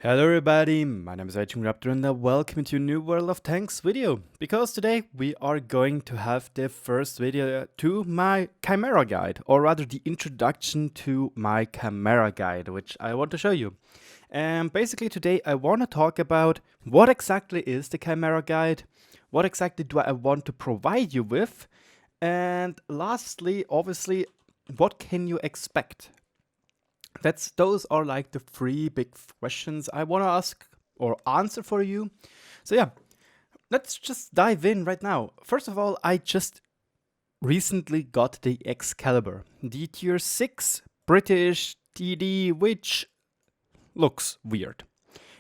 Hello everybody, my name is RagingRaptor and welcome to a new World of Tanks video. Because today we are going to have the first video to my Chimera guide, or rather the introduction to my Chimera guide, which I want to show you. And basically today I want to talk about what exactly is the Chimera guide, what exactly do I want to provide you with, and lastly, obviously, what can you expect? Those are like the three big questions I want to ask or answer for you. So yeah, let's just dive in right now. First of all, I just recently got the Excalibur, the tier 6 British TD, which looks weird.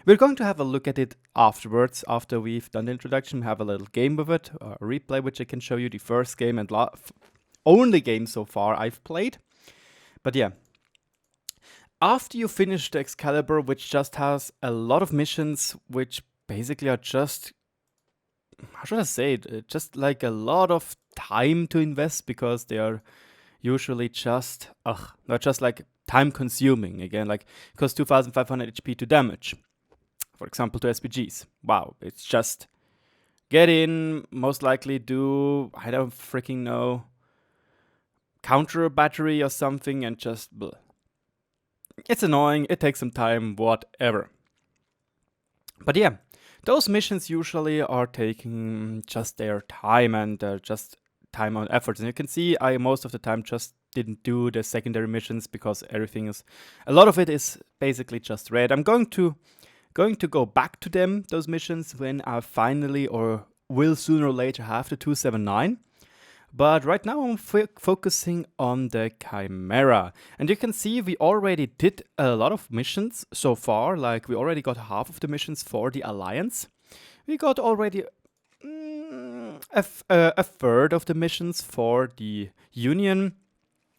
We're going to have a look at it afterwards, after we've done the introduction, have a little game with it, a replay which I can show you, the first game and only game so far I've played. But yeah. After you finish the Excalibur, which just has a lot of missions, which basically are just, how should I say it, just like a lot of time to invest, because they are usually just, not just like time consuming, again, like, because 2500 HP to damage, for example, to SPGs. Wow, it's just get in, most likely do, I don't freaking know, counter a battery or something and just bleh. It's annoying, it takes some time, whatever. But yeah, those missions usually are taking just their time and just time and effort. And you can see I most of the time just didn't do the secondary missions because a lot of it is basically just red. I'm going to go back to those missions, when I finally or will sooner or later have the 279. But right now I'm focusing on the Chimera. And you can see we already did a lot of missions so far. Like, we already got half of the missions for the Alliance. We got already a third of the missions for the Union.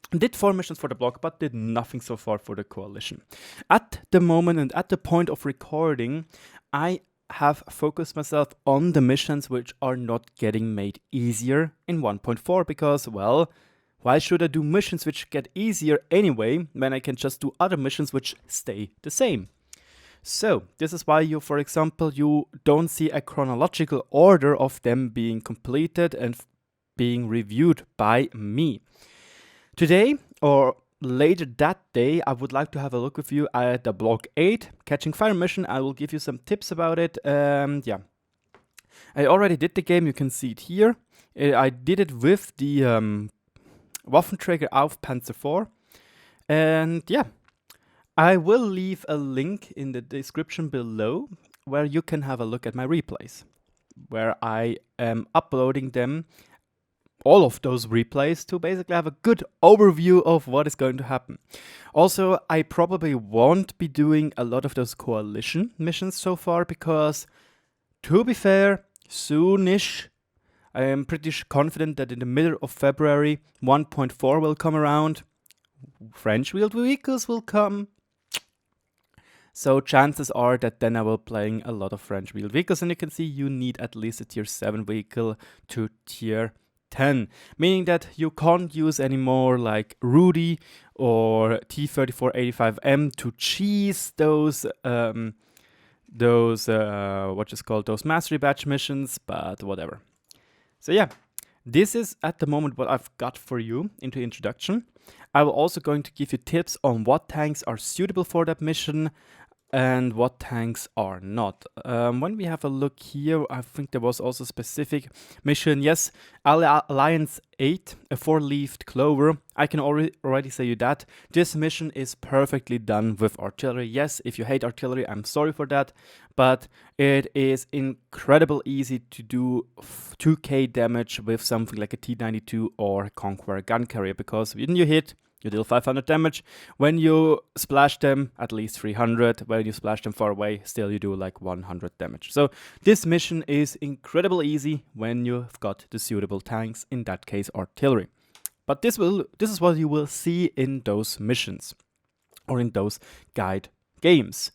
Did 4 missions for the bloc, but did nothing so far for the Coalition. At the moment and at the point of recording, I have focused myself on the missions which are not getting made easier in 1.4, because, well, why should I do missions which get easier anyway when I can just do other missions which stay the same? So this is why for example, you don't see a chronological order of them being completed and being reviewed by me. Today, or later that day, I would like to have a look with you at the Block 8 Catching Fire mission. I will give you some tips about it. Yeah, I already did the game, you can see it here. I did it with the Waffenträger auf Panzer IV. And yeah, I will leave a link in the description below where you can have a look at my replays, where I am uploading them, all of those replays, to basically have a good overview of what is going to happen. Also, I probably won't be doing a lot of those Coalition missions so far, because, to be fair, soonish, I am pretty confident that in the middle of February, 1.4 will come around. French wheeled vehicles will come. So chances are that then I will playing a lot of French wheeled vehicles, and you can see you need at least a tier 7 vehicle to tier 10, meaning that you can't use anymore like Rudy or T-3485M to cheese those those mastery badge missions, but whatever. So yeah, this is at the moment what I've got for you into introduction. I will also going to give you tips on what tanks are suitable for that mission and what tanks are not. When we have a look here, I think there was also a specific mission. Yes, Alliance 8, a 4-leafed clover. I can already say you that this mission is perfectly done with artillery. Yes, if you hate artillery, I'm sorry for that, but it is incredible easy to do 2k damage with something like a T-92 or Conqueror gun carrier, because when you hit, you deal 500 damage. When you splash them, at least 300. When you splash them far away, still you do like 100 damage. So this mission is incredibly easy when you've got the suitable tanks, in that case artillery. But this is what you will see in those missions, or in those guide games.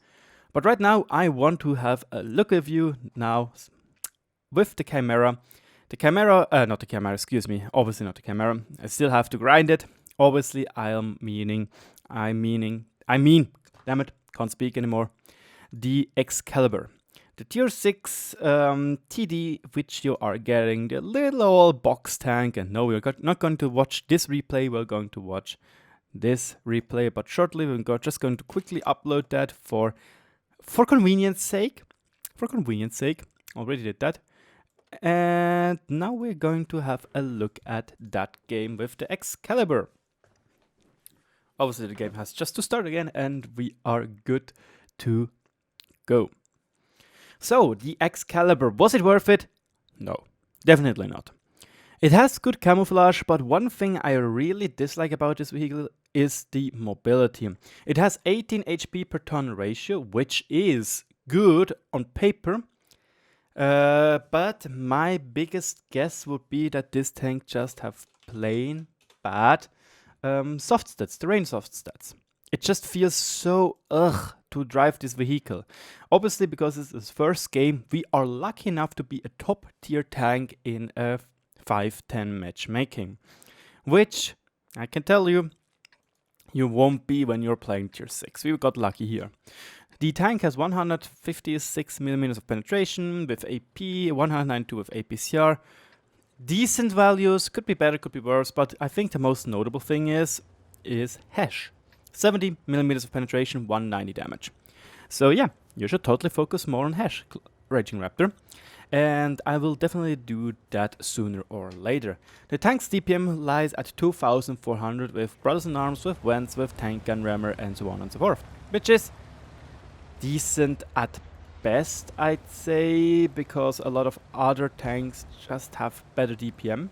But right now I want to have a look at you now with the Chimera. The Chimera, not the Chimera, excuse me, obviously not the Chimera. I still have to grind it. Obviously, I mean, damn it, can't speak anymore. the Excalibur. The tier 6 TD, which you are getting, the little old box tank. And no, we're not going to watch this replay, we're going to watch this replay, but shortly we're just going to quickly upload that for convenience sake. For convenience sake, already did that. And now we're going to have a look at that game with the Excalibur. Obviously the game has just to start again and we are good to go. So, the Excalibur, was it worth it? No, definitely not. It has good camouflage, but one thing I really dislike about this vehicle is the mobility. It has 18 HP per ton ratio, which is good on paper. But my biggest guess would be that this tank just have plain bad soft stats, terrain soft stats. It just feels so to drive this vehicle. Obviously, because it's his first game, we are lucky enough to be a top tier tank in a 5-10 matchmaking, which I can tell you, you won't be when you're playing tier 6. We got lucky here. The tank has 156mm of penetration with AP, 192 with APCR. Decent values, could be better, could be worse, but I think the most notable thing is hash. 70mm of penetration, 190 damage. So yeah, you should totally focus more on hash, RagingRaptor. And I will definitely do that sooner or later. The tank's DPM lies at 2400 with Brothers in Arms, with Vents, with Tank Gun Rammer and so on and so forth. Which is decent at best, I'd say, because a lot of other tanks just have better DPM.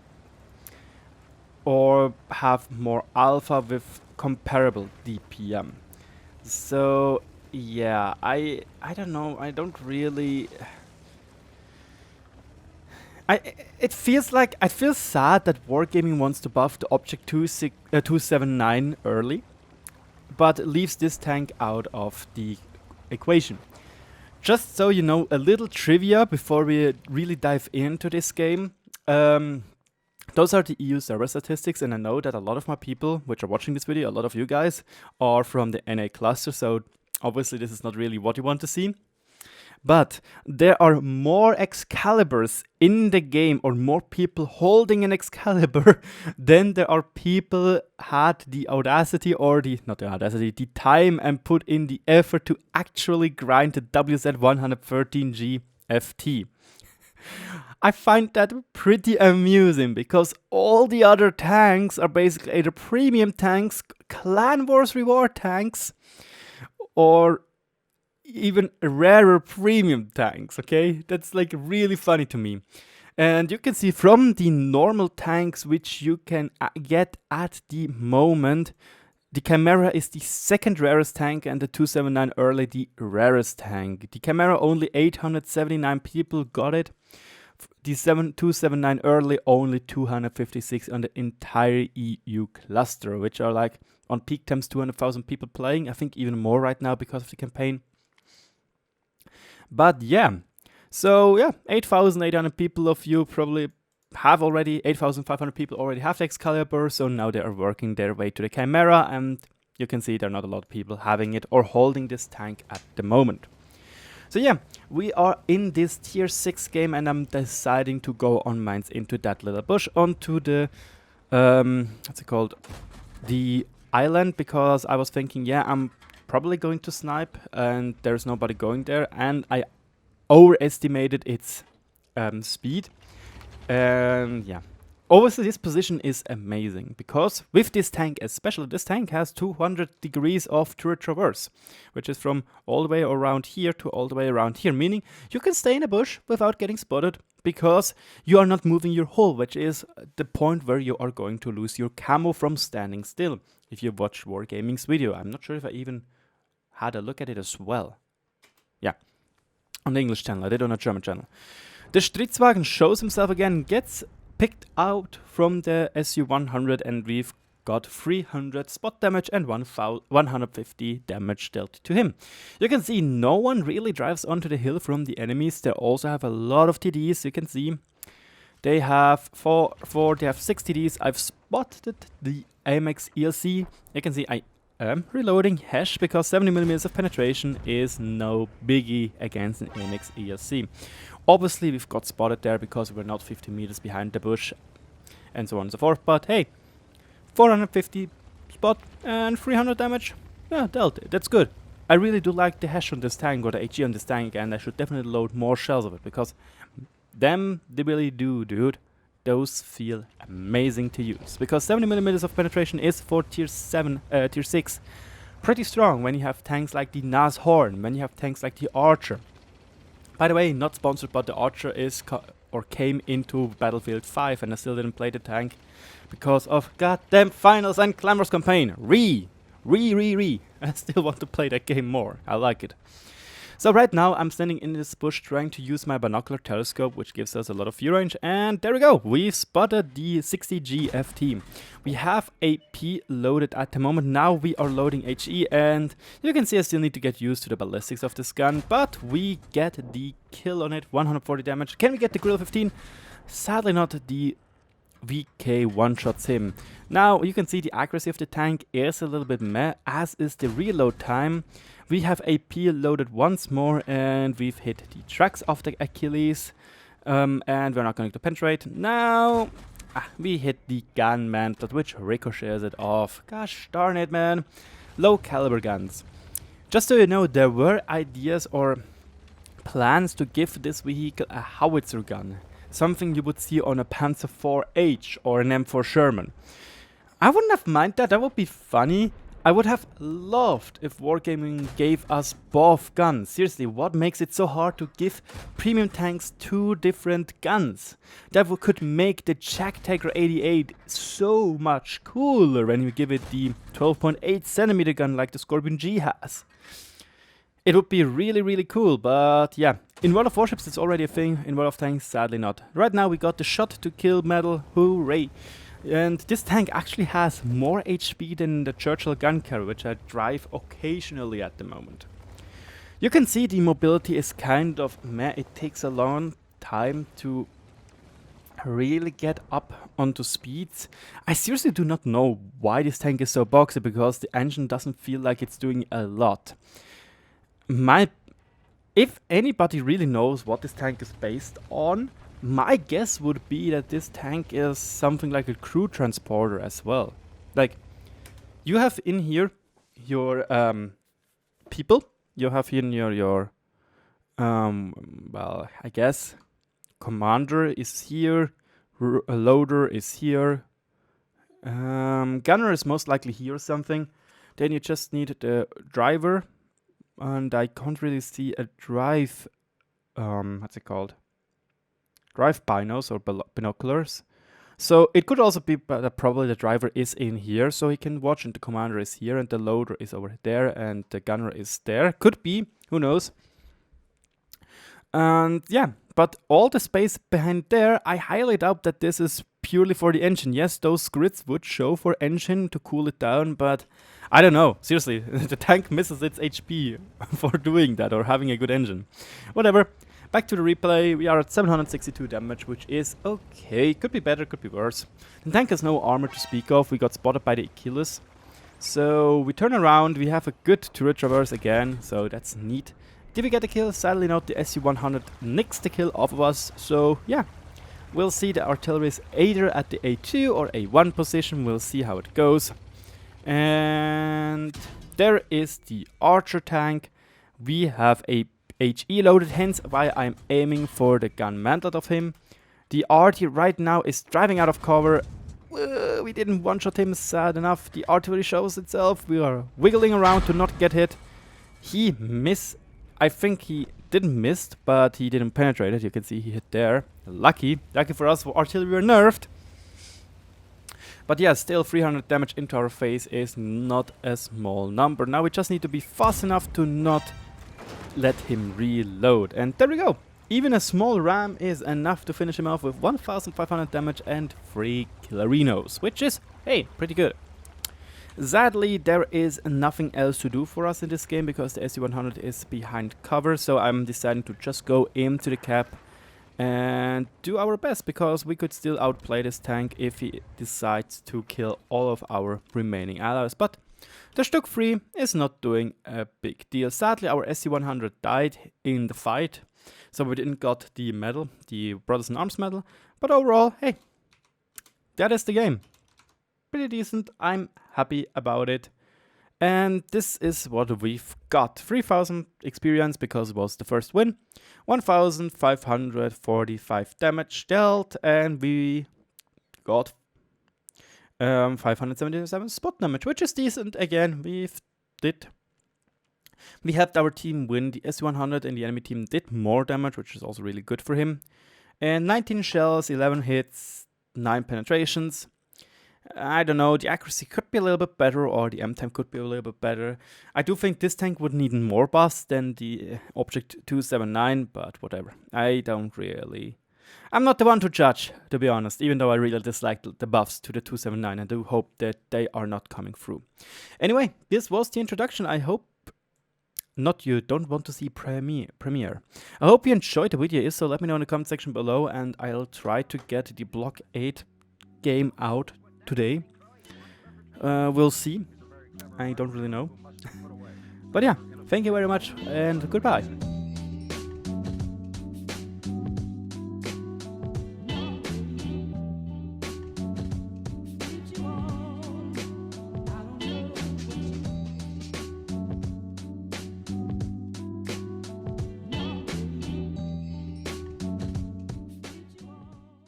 Or have more alpha with comparable DPM. So yeah, I don't know, I don't really... It feels like, I feel sad that Wargaming wants to buff the Object 279 early, but leaves this tank out of the equation. Just so you know, a little trivia before we really dive into this game. Those are the EU server statistics, and I know that a lot of my people which are watching this video, a lot of you guys, are from the NA cluster, so obviously this is not really what you want to see. But there are more Excaliburs in the game, or more people holding an Excalibur, than there are people had the audacity, or the time and put in the effort to actually grind the WZ113G FT. I find that pretty amusing, because all the other tanks are basically either premium tanks, Clan Wars reward tanks, or even rarer premium tanks, okay? That's like really funny to me. And you can see from the normal tanks which you can get at the moment, the Chimera is the second rarest tank and the 279 early the rarest tank. The Chimera only 879 people got it. The 279 early only 256 on the entire EU cluster, which are like on peak times 200,000 people playing. I think even more right now because of the campaign. But yeah, so yeah, 8,800 people of you probably have already, 8,500 people already have the Excalibur, so now they are working their way to the Chimera, and you can see there are not a lot of people having it or holding this tank at the moment. So yeah, we are in this tier 6 game, and I'm deciding to go on mines into that little bush onto the, what's it called, the island, because I was thinking, yeah, I'm probably going to snipe and there's nobody going there, and I overestimated its speed. And yeah, obviously this position is amazing, because with this tank especially, this tank has 200 degrees of turret traverse, which is from all the way around here to all the way around here, meaning you can stay in a bush without getting spotted, because you are not moving your hull, which is the point where you are going to lose your camo from standing still. If you watch Wargaming's video, I'm not sure if I even had a look at it as well. Yeah, on the English channel, I did on a German channel. The Stritzwagen shows himself again, gets picked out from the SU-100, and we've got 300 spot damage and 150 damage dealt to him. You can see no one really drives onto the hill from the enemies. They also have a lot of TDs, you can see. They have they have 6 TDs. I've spotted the AMX ELC. You can see I reloading hash because 70mm of penetration is no biggie against an MX ELC. Obviously we've got spotted there because we're not 50 meters behind the bush and so on and so forth, but hey, 450 spot and 300 damage, yeah, dealt it. That's good. I really do like the hash on this tank, or the HE on this tank, and I should definitely load more shells of it because them, they really do, dude. Those feel amazing to use because 70mm of penetration is for tier 6 pretty strong when you have tanks like the Nashorn, when you have tanks like the Archer. By the way, not sponsored, but the Archer is came into Battlefield 5 and I still didn't play the tank because of goddamn finals and Clamorous campaign. I still want to play that game more. I like it. So right now I'm standing in this bush trying to use my binocular telescope, which gives us a lot of view range, and there we go, we've spotted the 60G FT. We have AP loaded at the moment. Now we are loading HE, and you can see I still need to get used to the ballistics of this gun, but we get the kill on it, 140 damage. Can we get the Grill 15? Sadly not. The VK one-shots him. Now you can see the accuracy of the tank is a little bit meh, as is the reload time. We have AP loaded once more and we've hit the tracks of the Achilles, and we're not going to penetrate. Now we hit the gun mantle, which ricochets it off. Gosh darn it, man. Low caliber guns. Just so you know, there were ideas or plans to give this vehicle a howitzer gun. Something you would see on a Panzer IV-H or an M4 Sherman. I wouldn't have minded that, that would be funny. I would have loved if Wargaming gave us both guns. Seriously, what makes it so hard to give premium tanks two different guns? That could make the Jagdtiger 88 so much cooler when you give it the 12.8cm gun like the Scorpion G has. It would be really, really cool, but yeah. In World of Warships it's already a thing, in World of Tanks sadly not. Right now we got the shot to kill medal, hooray! And this tank actually has more HP than the Churchill gun carrier, which I drive occasionally at the moment. You can see the mobility is kind of meh, it takes a long time to really get up onto speeds. I seriously do not know why this tank is so boxy, because the engine doesn't feel like it's doing a lot. If anybody really knows what this tank is based on, my guess would be that this tank is something like a crew transporter as well. Like, you have in here your people, you have here your well, I guess commander is here, a loader is here, gunner is most likely here or something. Then you just need the driver, and I can't really see a drive, what's it called? Drive binos or binoculars. So it could also be that probably the driver is in here, so he can watch, and the commander is here, and the loader is over there, and the gunner is there. Could be, who knows? And yeah, but all the space behind there, I highly doubt that this is purely for the engine. Yes, those grids would show for engine to cool it down, but I don't know. Seriously, the tank misses its HP for doing that or having a good engine. Whatever. Back to the replay, we are at 762 damage, which is okay. Could be better, could be worse. The tank has no armor to speak of. We got spotted by the Achilles. So we turn around, we have a good turret traverse again, so that's neat. Did we get a kill? Sadly not. The SU-100 nicks the kill off of us, so yeah. We'll see the artillery is either at the A2 or A1 position, we'll see how it goes. And there is the Archer tank. We have a HE loaded, hence why I'm aiming for the gun mantle of him. The arty right now is driving out of cover. We didn't one-shot him, sad enough. The artillery shows itself. We are wiggling around to not get hit. He missed. I think he didn't miss, but he didn't penetrate it. You can see he hit there. Lucky for us, for artillery were nerfed. But yeah, still 300 damage into our face is not a small number. Now we just need to be fast enough to not let him reload. And there we go. Even a small ram is enough to finish him off with 1500 damage and 3 killerinos, which is, hey, pretty good. Sadly, there is nothing else to do for us in this game because the SU-100 is behind cover, so I'm deciding to just go into the cap and do our best, because we could still outplay this tank if he decides to kill all of our remaining allies. But The Stuck 3 is not doing a big deal. Sadly, our SC-100 died in the fight, so we didn't got the medal, the Brothers in Arms medal. But overall, hey, that is the game. Pretty decent. I'm happy about it. And this is what we've got. 3000 experience because it was the first win. 1545 damage dealt, and we got 577 spot damage, which is decent. Again, we helped our team win. The SC-100 and the enemy team did more damage, which is also really good for him. And 19 shells, 11 hits, 9 penetrations. I don't know, the accuracy could be a little bit better, or the M time could be a little bit better. I do think this tank would need more buffs than the Object 279, but whatever. I'm not the one to judge, to be honest, even though I really dislike the buffs to the 279. I do hope that they are not coming through. Anyway, this was the introduction. I hope not you don't want to see premiere. I hope you enjoyed the video. If so, let me know in the comment section below, and I'll try to get the Block 8 game out today. We'll see. I don't really know. But yeah, thank you very much and goodbye.